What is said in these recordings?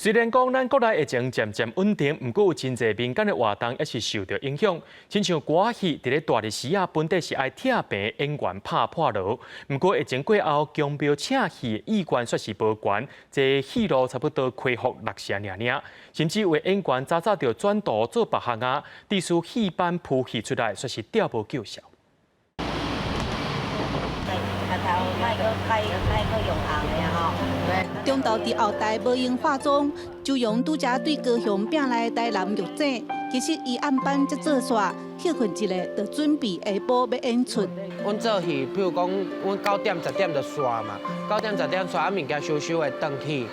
虽然讲咱国内疫情渐渐稳定，不过有真侪民间的活动也是受到影响。亲像歌戏，伫咧大日时啊，本地是爱拆平演员拍破锣。不过疫情过后，强庙请戏意愿却是无悬，这戏路差不多恢复60成尔，甚至有演员早就转道做别行啊，致使戏班铺戏出来，却是调无救效。 中昼伫后台无用化妆，周勇拄则对高雄拼来台南玉井，其实伊暗班才做煞，休困一下就准备下晡要演出。阮做戏，譬如讲，阮9点、10点就煞嘛，9点、10点煞啊，物件收收的转去。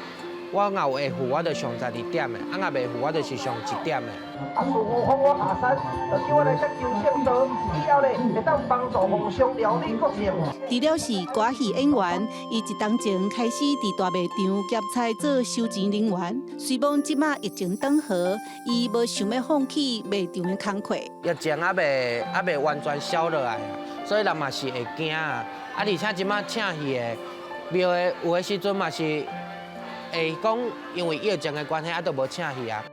我若有会赴，我就上12点的；若袂赴，我就是上1点的。师傅帮我下山，就叫我来遮求签道，以后咧会当帮助皇上料理国情。除了是歌戏演员，伊一当前开始伫大卖场夹菜做收钱人员。虽望即马疫情缓和，伊无想要放弃卖场的工课。疫情还袂完全消落来啊，所以人嘛是会惊啊。而且即马请戏的庙的有的时阵嘛是。 会讲，因为疫情的关系，啊，都无请戏啊。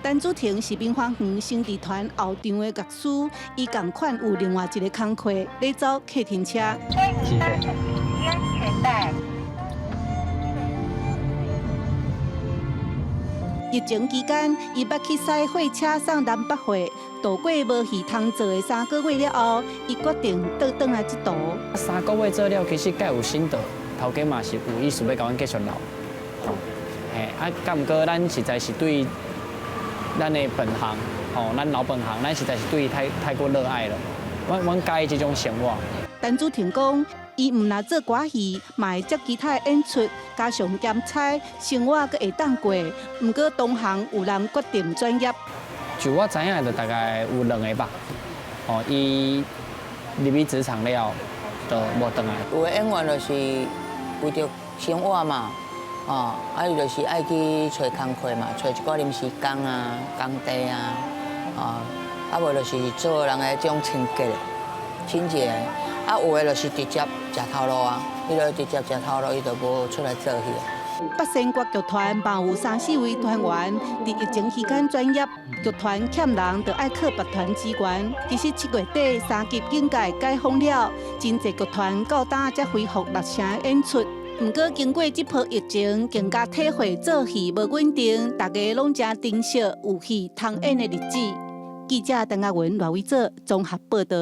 陈祖婷是民欢园兄弟团后场的乐师，伊共款有另外一个工课，咧走客停车。安全带。疫情期间，伊捌去驶火车送南北货，度过无戏通做的3个月了后，伊决定倒转来这图。3个月做了，其实该有心得，头家嘛是有意思要甲阮继续留。嘿，啊，毋过咱实在是对咱的本行，咱老本行，咱实在是对太过热爱了。阮介意这种生活。陈祖婷讲。 伊毋若做歌戏，嘛会接其他演出，加上兼差，生活阁会当过。毋过同行有人决定转业。就我知影，就大概有2个吧。伊入去职场了，就无转来。有的演员就是为着生活嘛，伊就是爱去找工课嘛，找一寡临时工啊、工地啊，无就是做人的这种清洁、清洁。 啊，有的就是直接食头路啊，伊就直接食头路，伊就无出来做戏。北仙国剧团嘛有3、4位团员伫疫情期间转业，剧团欠人就爱靠别团支援。其实7月底3级警戒解封了，真侪剧团到今才恢复60成演出。不过经过这波疫情，更加体会做戏无稳定，大家拢真珍惜有戏通演的日子。记者邓亚文、赖伟哲综合报道。